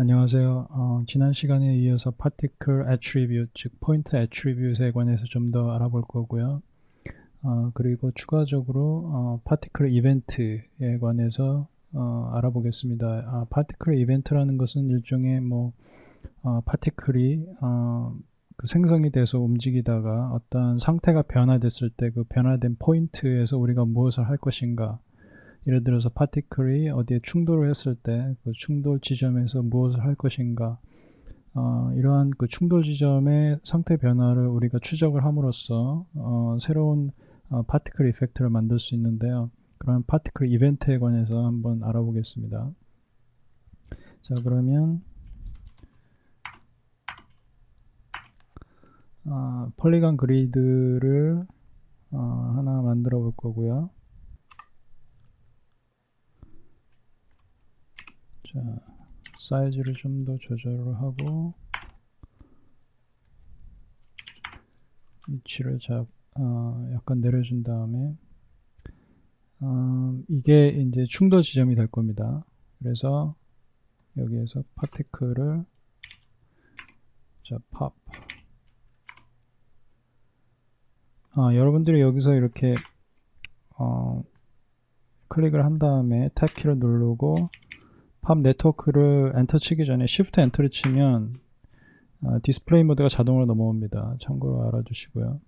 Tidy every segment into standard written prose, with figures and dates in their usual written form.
안녕하세요. 지난 시간에 이어서 Particle Attribute, 즉 Point Attribute에 관해서 좀 더 알아볼 거고요. 그리고 추가적으로 Particle Event에 관해서 알아보겠습니다. Particle Event라는 것은 일종의 파티클이 그 생성이 돼서 움직이다가 어떤 상태가 변화됐을 때 그 변화된 포인트에서 우리가 무엇을 할 것인가, 예를 들어서 파티클이 어디에 충돌을 했을 때 그 충돌 지점에서 무엇을 할 것인가, 이러한 그 충돌 지점의 상태 변화를 우리가 추적을 함으로써 새로운 파티클 이펙트를 만들 수 있는데요. 그런 파티클 이벤트에 관해서 한번 알아보겠습니다. 자, 그러면 폴리건 그리드를 하나 만들어 볼 거고요. 자, 사이즈를 좀 더 조절을 하고 위치를 약간 내려준 다음에 이게 이제 충돌 지점이 될 겁니다. 그래서 여기에서 파티클을 팝. 여러분들이 여기서 이렇게 클릭을 한 다음에 탭 키를 누르고 팝 네트워크를 엔터 치기 전에 Shift 엔터를 치면 디스플레이 모드가 자동으로 넘어옵니다. 참고로 알아주시고요.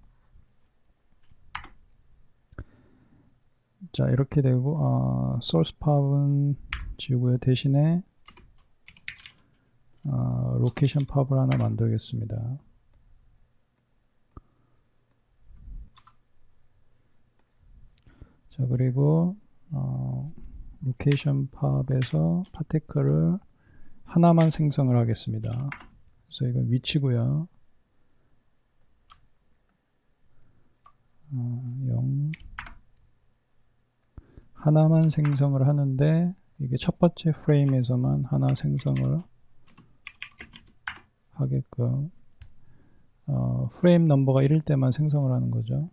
자, 이렇게 되고 소스 팝은 지우고요. 대신에 로케이션 팝을 하나 만들겠습니다. 자, 그리고 로케이션 팝에서 파티클을 하나만 생성을 하겠습니다. 그래서 이건 위치고요. 0 하나만 생성을 하는데 이게 첫 번째 프레임에서만 하나 생성을 하게끔 프레임 넘버가 1일 때만 생성을 하는 거죠.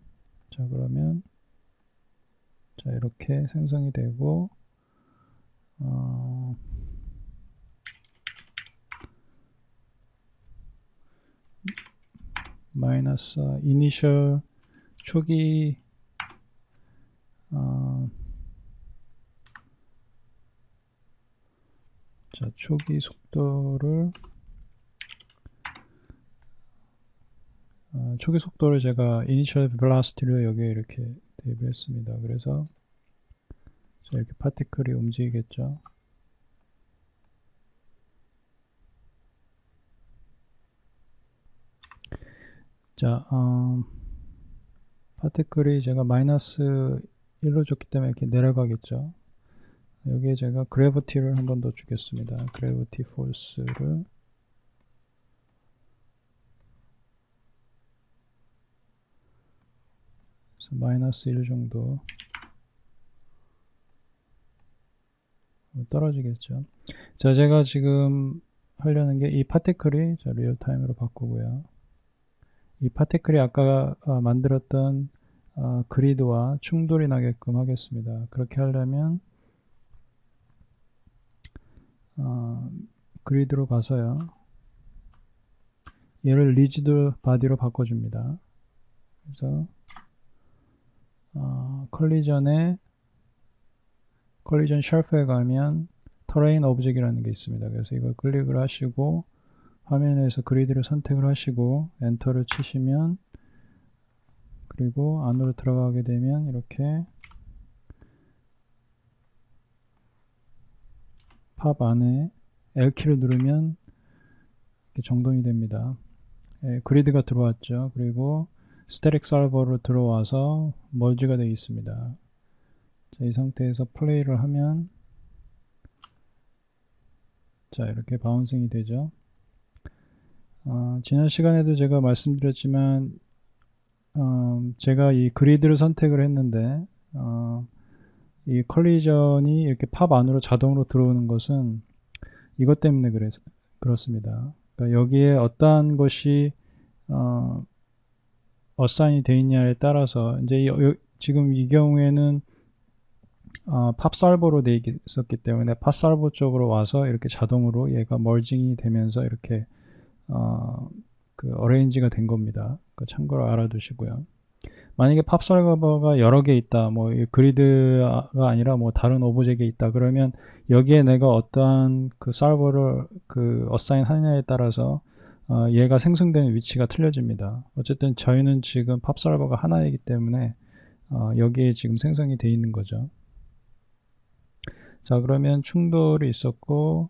자, 그러면 이렇게 생성이 되고 마이너스 이니셜 초기 초기 속도를 제가 initial velocity를 여기에 이렇게 대입을 했습니다. 그래서 이렇게 파티클이 움직이겠죠. 자, 파티클이 제가 마이너스 1로 줬기 때문에 이렇게 내려가겠죠. 여기에 제가 그래비티를 한 번 더 주겠습니다. 그래비티 포스를 마이너스 1 정도 떨어지겠죠. 자, 제가 지금 하려는 게 이 파티클이 리얼타임으로 바꾸고요. 이 파티클이 아까 만들었던 그리드와 충돌이 나게끔 하겠습니다. 그렇게 하려면 그리드로 가서요. 얘를 리지드 바디로 바꿔줍니다. 그래서 컬리전 샤프에 가면 터레인 오브젝이라는 게 있습니다. 그래서 이걸 클릭을 하시고 화면에서 그리드를 선택을 하시고 엔터를 치시면, 그리고 안으로 들어가게 되면 이렇게 팝 안에 L키를 누르면 이렇게 정돈이 됩니다. 그리드가 들어왔죠. 그리고 스태틱 서버로 들어와서 멀지가 되어 있습니다. 자, 이 상태에서 플레이를 하면 이렇게 바운싱이 되죠. 지난 시간에도 제가 말씀드렸지만 제가 이 그리드를 선택을 했는데 이 컬리전이 이렇게 팝 안으로 자동으로 들어오는 것은 이것 때문에 그렇습니다. 그러니까 여기에 어떠한 것이 어사인이 되어 있냐에 따라서 이제 지금 이 경우에는 팝솔버로 되어 있었기 때문에 팝솔버 쪽으로 와서 이렇게 자동으로 얘가 멀징이 되면서 이렇게 그 어레인지가 된 겁니다. 그 참고로 알아두시고요. 만약에 팝솔버가 여러 개 있다, 뭐 그리드가 아니라 뭐 다른 오브젝에 있다 그러면 여기에 내가 어떠한 그 솔버를 그 어사인 하느냐에 따라서 얘가 생성되는 위치가 틀려집니다. 어쨌든 저희는 지금 팝솔버가 하나이기 때문에 여기에 지금 생성이 되어 있는 거죠. 자, 그러면 충돌이 있었고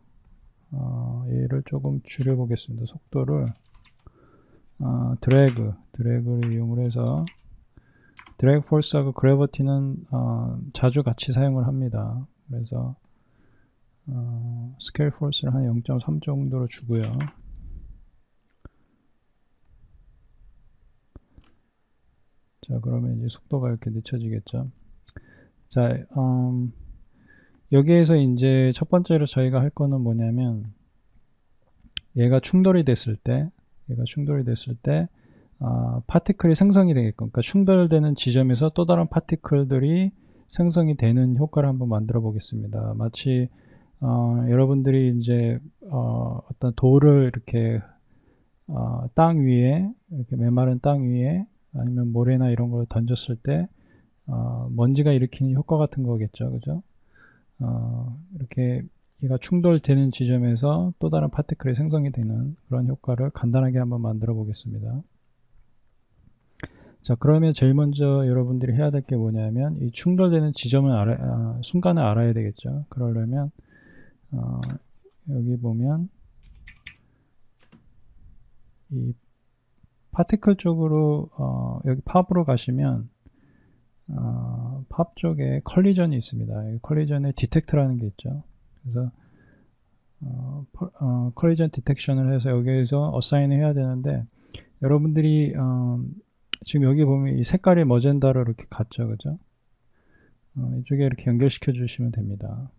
얘를 조금 줄여 보겠습니다. 속도를 드래그를 이용을 해서 드래그 포스하고 그래비티는 자주 같이 사용을 합니다. 그래서 스케일 포스를 한 0.3 정도로 주고요. 자, 그러면 이제 속도가 이렇게 늦춰지겠죠. 자, 여기에서 이제 첫 번째로 저희가 할 거는 뭐냐면 얘가 충돌이 됐을 때 파티클이 생성이 되게끔, 그러니까 충돌되는 지점에서 또 다른 파티클들이 생성이 되는 효과를 한번 만들어 보겠습니다. 마치 여러분들이 이제 어떤 돌을 이렇게 땅 위에, 이렇게 메마른 땅 위에 아니면 모래나 이런 걸 던졌을 때 먼지가 일으키는 효과 같은 거겠죠, 그죠? 이렇게 얘가 충돌되는 지점에서 또 다른 파티클이 생성이 되는 그런 효과를 간단하게 한번 만들어 보겠습니다. 자, 그러면 제일 먼저 여러분들이 해야 될 게 뭐냐면 이 충돌되는 지점을 순간을 알아야 되겠죠. 그러려면 여기 보면 이 파티클 쪽으로 여기 팝으로 가시면 팝 쪽에 컬리전이 있습니다. 컬리전에 디텍트라는 게 있죠. 그래서 컬리전 디텍션을 해서 여기에서 어사인을 해야 되는데 여러분들이 지금 여기 보면 이 색깔이 머젠다로 이렇게 갔죠, 그죠? 이쪽에 이렇게 연결시켜 주시면 됩니다.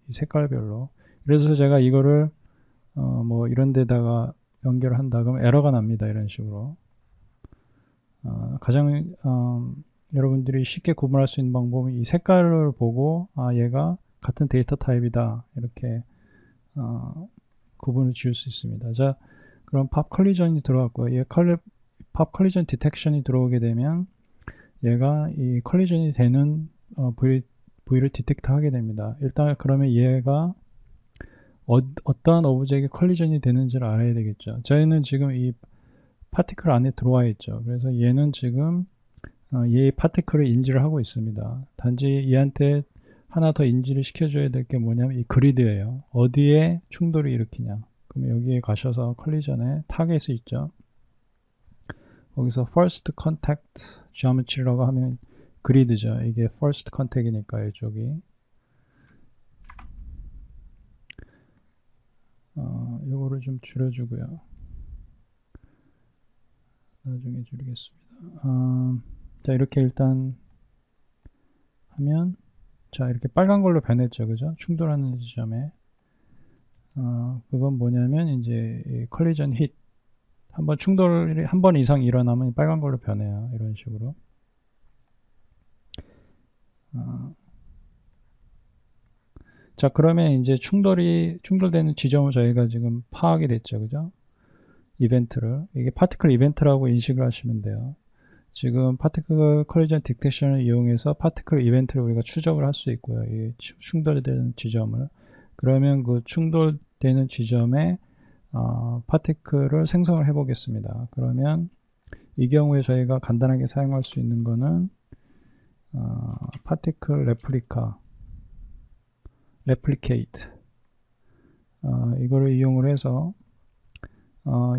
이 색깔별로. 그래서 제가 이거를 뭐 이런 데다가 연결을 한다 그러면 에러가 납니다. 이런 식으로. 가장 여러분들이 쉽게 구분할 수 있는 방법은 이 색깔을 보고 얘가 같은 데이터 타입이다 이렇게 구분을 지을 수 있습니다. 자, 그럼 팝 컬리전이 들어갔고요. 팝 컬리전 디텍션이 들어오게 되면 얘가 이 컬리전이 되는 부위를 디텍트 하게 됩니다. 일단 그러면 얘가 어떠한 오브젝에 컬리전이 되는지를 알아야 되겠죠. 저희는 지금 이 파티클 안에 들어와 있죠. 그래서 얘는 지금 얘의 파티클을 인지를 하고 있습니다. 단지 얘한테 하나 더 인지를 시켜줘야 될 게 뭐냐면 이 그리드예요. 어디에 충돌이 일으키냐. 그럼 여기에 가셔서 컬리전에 타겟이 있죠. 거기서 first contact geometry라고 하면 그리드죠. 이게 first contact이니까 이쪽이. 요거를 좀 줄여주고요. 나중에 줄이겠습니다. 자, 이렇게 일단 하면 자, 이렇게 빨간 걸로 변했죠, 그죠? 충돌하는 지점에 그건 뭐냐면 이제 컬리전 힛 한번 충돌이 한 번 이상 일어나면 빨간 걸로 변해요. 이런 식으로. 자, 그러면 이제 충돌되는 지점을 저희가 지금 파악이 됐죠, 그죠? 이벤트를 이게 파티클 이벤트라고 인식을 하시면 돼요. 지금 파티클 컬리전 디텍션을 이용해서 파티클 이벤트를 우리가 추적을 할 수 있고요. 이 충돌되는 지점을. 그러면 그 충돌되는 지점에 파티클을 생성을 해 보겠습니다. 그러면 이 경우에 저희가 간단하게 사용할 수 있는 거는 파티클 레플리케이트 이거를 이용을 해서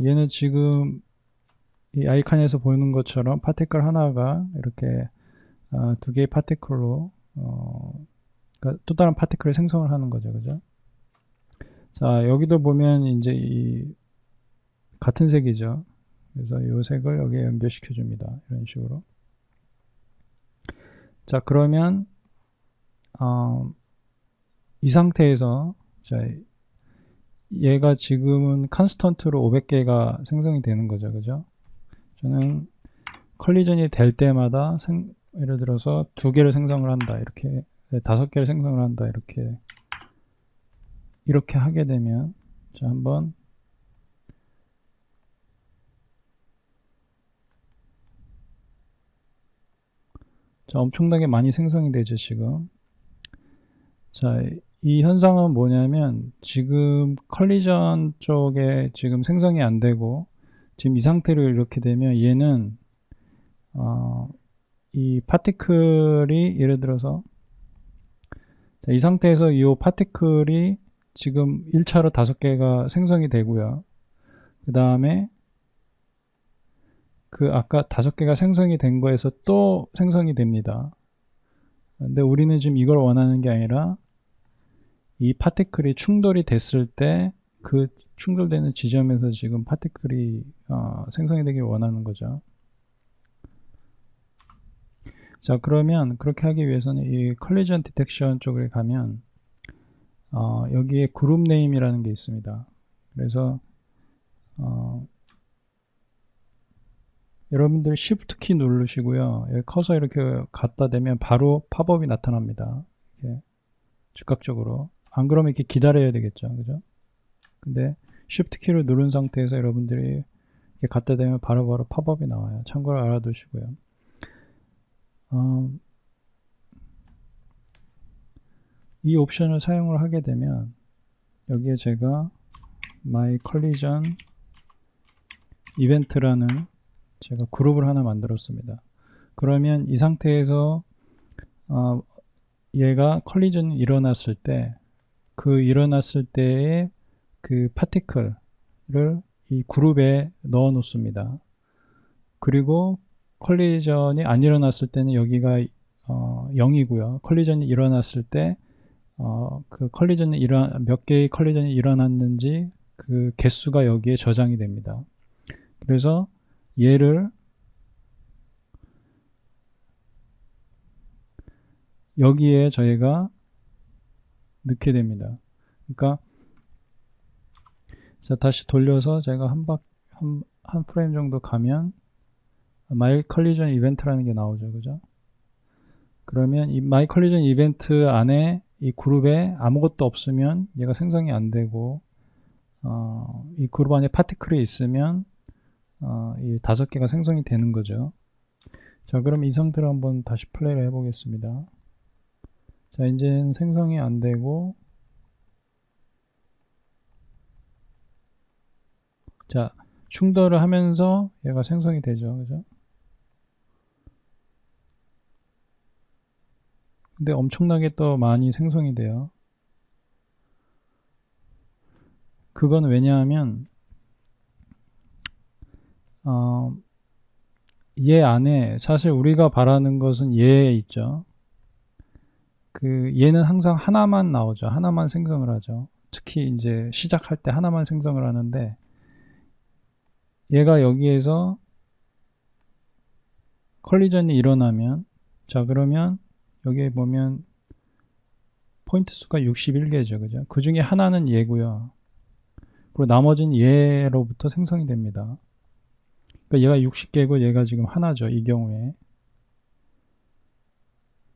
얘는 지금 이 아이콘에서 보이는 것처럼 파티클 하나가 이렇게 두 개의 파티클로 그러니까 또 다른 파티클을 생성을 하는 거죠, 그죠? 자, 여기도 보면 이제 이 같은 색이죠. 그래서 이 색을 여기에 연결시켜 줍니다. 이런 식으로. 자, 그러면 이 상태에서 자, 얘가 지금은 컨스턴트로 500개가 생성이 되는 거죠, 그죠? 저는 컬리전이 될 때마다 예를 들어서 2개를 생성을 한다 이렇게 5개를 생성을 한다. 이렇게 하게 되면, 자, 한번 자, 엄청나게 많이 생성이 되죠, 지금. 자, 이 현상은 뭐냐면 지금 컬리전 쪽에 지금 생성이 안 되고 지금 이 상태로 이렇게 되면 얘는 이 파티클이 예를 들어서 자, 이 상태에서 이 파티클이 지금 1차로 5개가 생성이 되고요. 그 다음에 그 아까 5개가 생성이 된 거에서 또 생성이 됩니다. 근데 우리는 지금 이걸 원하는 게 아니라 이 파티클이 충돌이 됐을 때 그 충돌되는 지점에서 지금 파티클이 생성이 되길 원하는 거죠. 자, 그러면 그렇게 하기 위해서는 이 컬리전 디텍션 쪽에 가면 여기에 그룹 네임이라는 게 있습니다. 그래서 여러분들 Shift 키 누르시고요. 여기 커서 이렇게 갖다 대면 바로 팝업이 나타납니다. 이렇게 즉각적으로. 안 그러면 이렇게 기다려야 되겠죠. 그죠? 근데 Shift 키를 누른 상태에서 여러분들이 이렇게 갖다 대면 바로바로 팝업이 나와요. 참고로 알아두시고요. 이 옵션을 사용을 하게 되면 여기에 제가 My Collision Event라는 제가 그룹을 하나 만들었습니다. 그러면 이 상태에서 얘가 컬리전이 일어났을 때 그 일어났을 때의 그 파티클을 이 그룹에 넣어 놓습니다. 그리고 컬리전이 안 일어났을 때는 여기가 0이고요. 컬리전이 일어났을 때 그 컬리전이 몇 개의 컬리전이 일어났는지 그 개수가 여기에 저장이 됩니다. 그래서 얘를 여기에 저희가 넣게 됩니다. 그러니까 자, 다시 돌려서 제가 한 프레임 정도 가면 My Collision Event라는 게 나오죠. 그죠? 그러면 이 My Collision Event 안에 이 그룹에 아무것도 없으면 얘가 생성이 안 되고 이 그룹 안에 파티클이 있으면 이 5개가 생성이 되는 거죠. 자, 그럼 이 상태로 한번 다시 플레이를 해 보겠습니다. 자, 이제는 생성이 안 되고 자, 충돌을 하면서 얘가 생성이 되죠. 그죠? 근데 엄청나게 또 많이 생성이 돼요. 그건 왜냐하면 얘 안에 사실 우리가 바라는 것은 얘에 있죠. 그 얘는 항상 하나만 나오죠. 하나만 생성을 하죠. 특히 이제 시작할 때 하나만 생성을 하는데 얘가 여기에서 컬리전이 일어나면 자, 그러면 여기에 보면 포인트 수가 61개죠. 그죠? 그 중에 하나는 얘고요. 그리고 나머지는 얘로부터 생성이 됩니다. 그러니까 얘가 60개고 얘가 지금 하나죠. 이 경우에.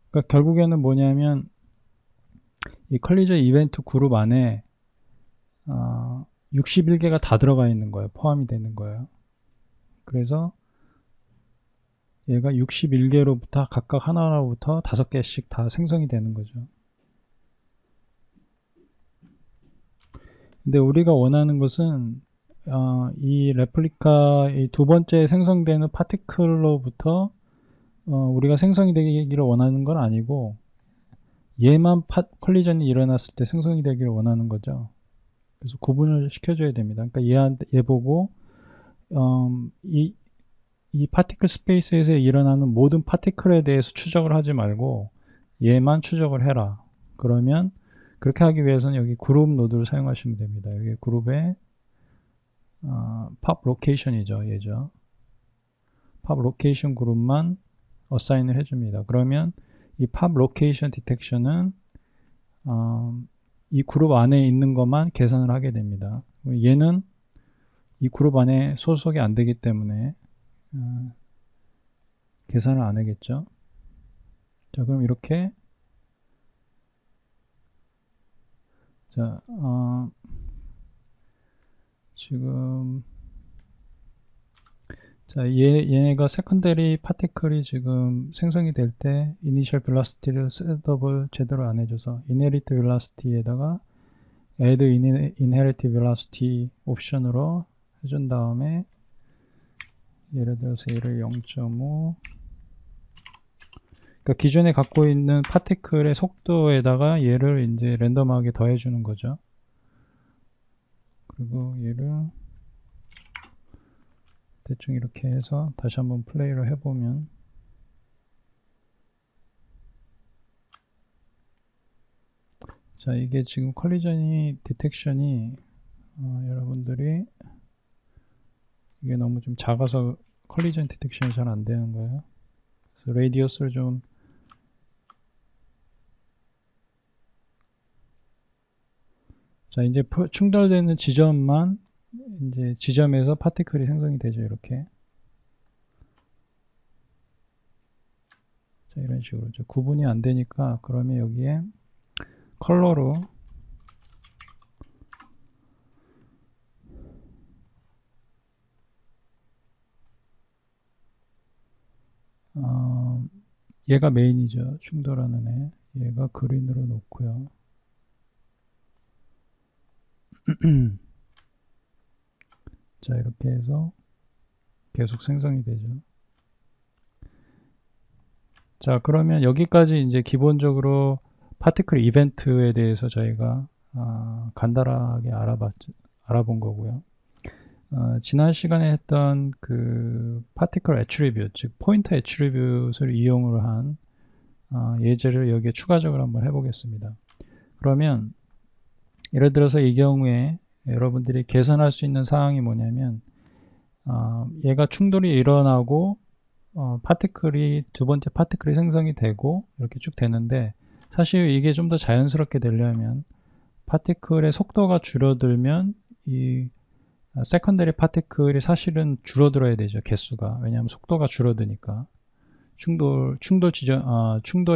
그러니까 결국에는 뭐냐면 이 컬리전 이벤트 그룹 안에 61개가 다 들어가 있는 거예요. 포함이 되는 거예요. 그래서 얘가 61개로부터 각각 하나로부터 5개씩 다 생성이 되는 거죠. 근데 우리가 원하는 것은 이 레플리카 이 두 번째 생성되는 파티클로부터 우리가 생성이 되기를 원하는 건 아니고 얘만 컬리전이 일어났을 때 생성이 되기를 원하는 거죠. 그래서 구분을 시켜줘야 됩니다. 그러니까 얘 보고 이 파티클 스페이스에서 일어나는 모든 파티클에 대해서 추적을 하지 말고 얘만 추적을 해라. 그러면 그렇게 하기 위해서는 여기 그룹 노드를 사용하시면 됩니다. 여기 그룹에 팝 로케이션이죠. 얘죠. 팝 로케이션 그룹만 어사인을 해줍니다. 그러면 이 팝 로케이션 디텍션은 이 그룹 안에 있는 것만 계산을 하게 됩니다. 얘는 이 그룹 안에 소속이 안 되기 때문에 계산을 안 하겠죠. 자, 그럼 이렇게 자, 지금 자, 얘네가 세컨더리 파티클이 지금 생성이 될 때 이니셜 벨로시티를 셋업을 제대로 안 해줘서 inherit velocity에다가 add inherit velocity 옵션으로 해준 다음에 예를 들어서 얘를 0.5 그러니까 기존에 갖고 있는 파티클의 속도에다가 얘를 이제 랜덤하게 더해 주는 거죠. 그리고 얘를 대충 이렇게 해서 다시 한번 플레이를 해보면 자, 이게 지금 컬리전이 디텍션이 여러분들이 이게 너무 좀 작아서 컬리전 디텍션이 잘 안 되는 거예요. 그래서 레디어스를 좀 자, 이제 충돌되는 지점만 이제 지점에서 파티클이 생성이 되죠. 이렇게. 자, 이런 식으로. 구분이 안 되니까 그러면 여기에 컬러로 얘가 메인이죠. 충돌하는 애. 얘가 그린으로 놓고요. 자, 이렇게 해서 계속 생성이 되죠. 자, 그러면 여기까지 이제 기본적으로 파티클 이벤트에 대해서 저희가 간단하게 알아본 거고요. 지난 시간에 했던 그 파티클 애트리뷰트, 즉 포인트 애트리뷰트를 이용을 한 예제를 여기에 추가적으로 한번 해보겠습니다. 그러면 예를 들어서 이 경우에 여러분들이 계산할 수 있는 사항이 뭐냐면 얘가 충돌이 일어나고 파티클이 두 번째 파티클이 생성이 되고 이렇게 쭉 되는데 사실 이게 좀 더 자연스럽게 되려면 파티클의 속도가 줄어들면 이 세컨더리 파티클이 사실은 줄어들어야 되죠. 개수가. 왜냐하면 속도가 줄어드니까 충돌의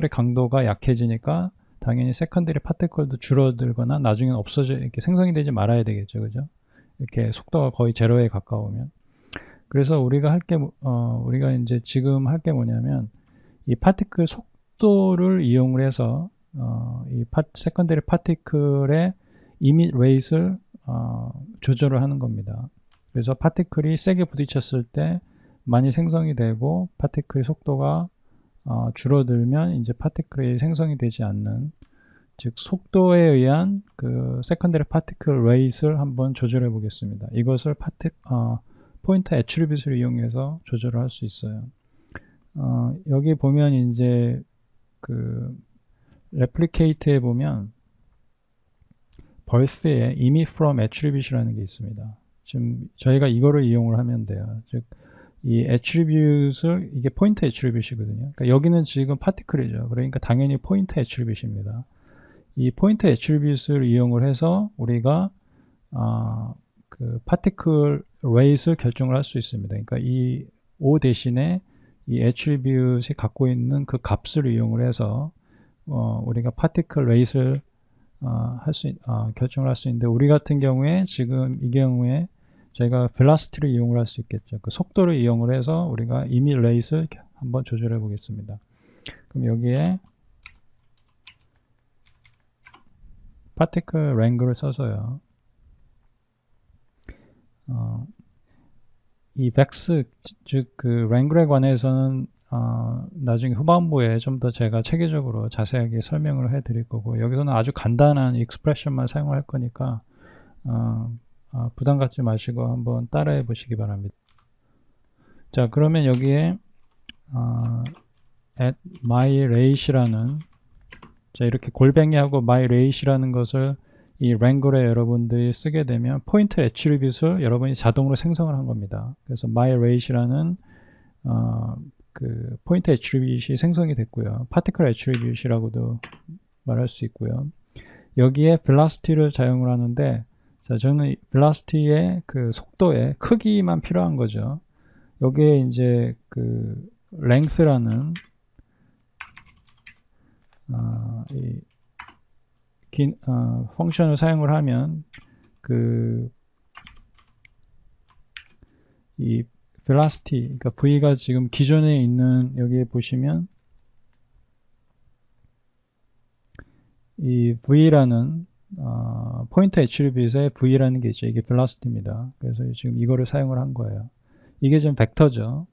강도가 약해지니까 당연히 세컨더리 파티클도 줄어들거나 나중에는 이렇게 생성이 되지 말아야 되겠죠. 그죠? 이렇게 속도가 거의 제로에 가까우면. 그래서 우리가 이제 지금 할 게 뭐냐면 이 파티클 속도를 이용을 해서 이 세컨더리 파티클의 이밋 레이트를 조절을 하는 겁니다. 그래서 파티클이 세게 부딪혔을 때 많이 생성이 되고 파티클의 속도가 줄어들면 이제 파티클이 생성이 되지 않는 즉 속도에 의한 그 세컨더리 파티클 레이트를 한번 조절해 보겠습니다. 이것을 포인트 애트리뷰트를 이용해서 조절을 할 수 있어요. 여기 보면 이제 그 레플리케이트에 보면 birth에 emit from attribute이라는 게 있습니다. 지금 저희가 이거를 이용을 하면 돼요. 즉 이 attribute을 이게 포인트 attribute이거든요. 그러니까 여기는 지금 파티클이죠. 그러니까 당연히 포인트 attribute입니다. 이 포인트 attribute을 이용을 해서 우리가 그 파티클 레이트를 결정을 할 수 있습니다. 그러니까 이 O 대신에 이 attribute이 갖고 있는 그 값을 이용을 해서 우리가 파티클 레이트를 결정을 할 수 있는데 우리 같은 경우에 지금 이 경우에 저희가 velocity를 이용을 할 수 있겠죠. 그 속도를 이용을 해서 우리가 emit rate를 한번 조절해 보겠습니다. 그럼 여기에 particle wrangle을 써서요. 이 vex 즉 그 wrangle에 관해서는 나중에 후반부에 좀 더 제가 체계적으로 자세하게 설명을 해 드릴 거고 여기서는 아주 간단한 익스프레션만 사용할 거니까 부담 갖지 마시고 한번 따라해 보시기 바랍니다. 자, 그러면 여기에 at myrate이라는 자, 이렇게 골뱅이하고 myrate이라는 것을 이 wrangle에 여러분들이 쓰게 되면 포인트 애트리뷰트를 여러분이 자동으로 생성을 한 겁니다. 그래서 myrate이라는 그 포인트 애트리뷰트이 생성이 됐고요. particle attribute이라고도 말할 수 있고요. 여기에 velocity를 사용을 하는데 자, 저는 velocity의 그 속도의 크기만 필요한 거죠. 여기에 이제 그 length라는 이 펑션을 사용을 하면 이 velocity, 그러니까 V가 지금 기존에 있는, 여기에 보시면 이 V라는 포인트 애트리뷰트에 V라는 게 있죠. 이게 velocity입니다. 그래서 지금 이거를 사용을 한 거예요. 이게 지금 벡터죠.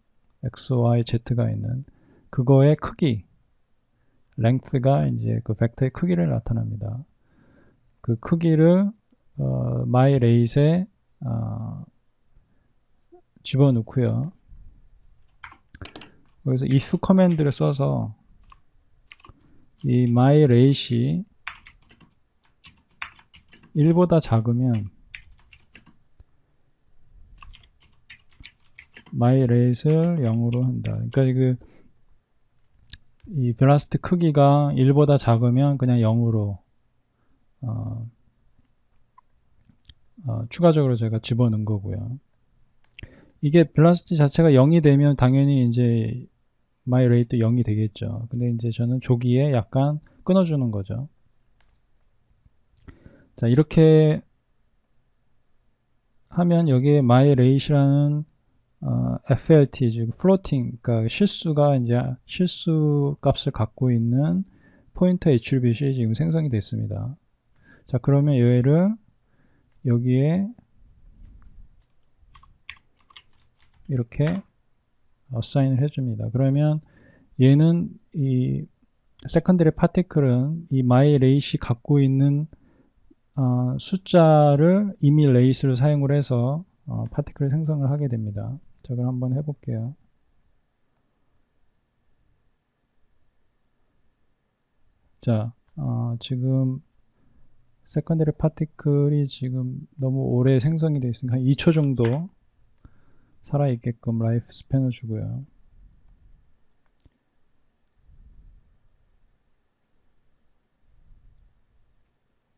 X, Y, Z가 있는 그거의 크기, length가 이제 그 벡터의 크기를 나타납니다. 그 크기를 myrate에 집어넣고요. 그래서 if 커맨드를 써서 이 myrate이 1보다 작으면 myrate을 0으로 한다. 그러니까 이 velocity 크기가 1보다 작으면 그냥 0으로 추가적으로 제가 집어넣은 거고요. 이게 velocity 자체가 0이 되면 당연히 이제 myrate도 0이 되겠죠. 근데 이제 저는 조기에 약간 끊어주는 거죠. 자, 이렇게 하면 여기에 myrate라는 FLT, 즉 floating, 그러니까 실수가 이제 실수 값을 갖고 있는 포인트 애트리뷰트이 지금 생성이 됐습니다. 자, 그러면 얘를 여기에 이렇게 어사인을 해줍니다. 그러면 얘는 이 세컨더리 파티클은 이 myrate이 갖고 있는 숫자를 이미 레이스를 사용을 해서 파티클을 생성을 하게 됩니다. 자, 그럼 한번 해볼게요. 자, 지금 세컨더리 파티클이 지금 너무 오래 생성이 되어 있으니까 한 2초 정도 살아있게끔 라이프 스팬을 주고요.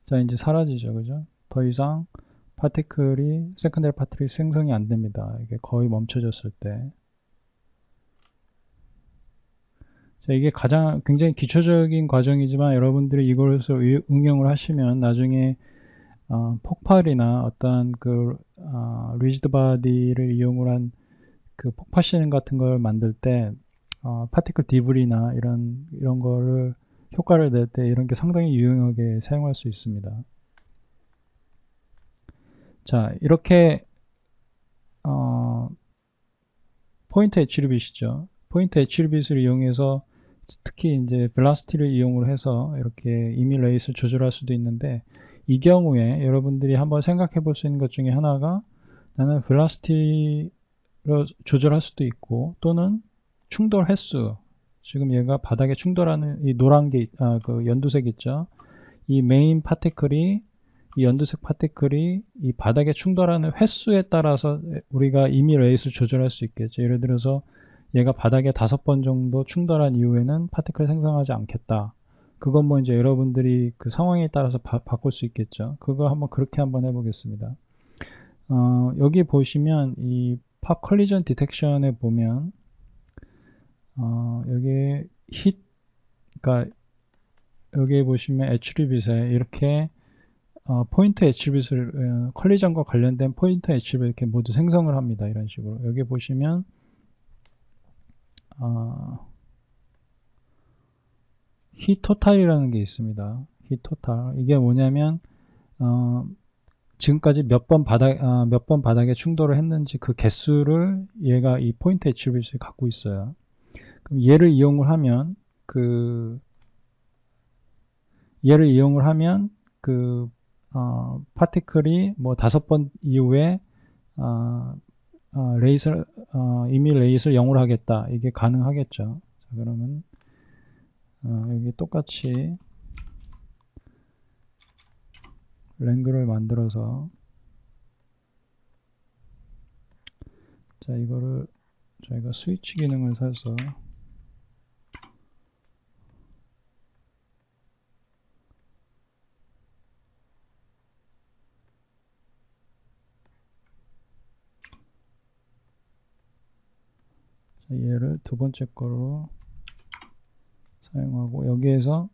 자, 이제 사라지죠. 그죠? 더 이상 세컨더리 파티클이 생성이 안 됩니다. 이게 거의 멈춰졌을 때. 자, 이게 굉장히 기초적인 과정이지만 여러분들이 이것을 응용을 하시면 나중에 폭발이나 어떤 리지드 바디를 이용을 한 그 폭파 시스템 같은 걸 만들 때 파티클 디브리나 이런 거를 효과를 낼 때 이런 게 상당히 유용하게 사용할 수 있습니다. 자, 이렇게 포인트 애트리뷰트이죠. 포인트 애트리뷰트를 이용해서 특히 이제 velocity를 이용을 해서 이렇게 이미 레이스를 조절할 수도 있는데, 이 여러분들이 한번 생각해 볼 수 있는 것 중에 하나가, 나는 velocity로 조절할 수도 있고, 또는 충돌 횟수, 지금 얘가 바닥에 충돌하는 이 노란 게 그 연두색 있죠. 이 메인 파티클이, 이 연두색 파티클이 이 바닥에 충돌하는 횟수에 따라서 우리가 이미 레이스를 조절할 수 있겠죠. 예를 들어서 얘가 바닥에 5번 정도 충돌한 이후에는 파티클을 생성하지 않겠다. 그건 뭐 이제 여러분들이 그 상황에 따라서 바꿀 수 있겠죠. 그거 그렇게 한번 해보겠습니다. 여기 보시면 이 팝 컬리전 디텍션에 보면 여기 그러니까 여기 보시면 애트리뷰트에 이렇게 포인트 애트리뷰트를 컬리전과 관련된 포인트 애트리뷰트 이렇게 모두 생성을 합니다. 이런 식으로 여기 보시면 히토탈이라는 게 있습니다. 히토탈, 이게 뭐냐면 지금까지 몇 번 바닥에 충돌을 했는지 그 개수를 얘가 이 포인트 애트리뷰트를 갖고 있어요. 그럼 얘를 이용을 하면 파티클이 뭐 5번 이후에 이미 레이스를 0으로 하겠다. 이게 가능하겠죠. 자, 그러면 여기 똑같이 랭글을 만들어서, 자, 이거를 저희가 스위치 기능을 사서 얘를 두 번째 거로 사용하고, 여기에서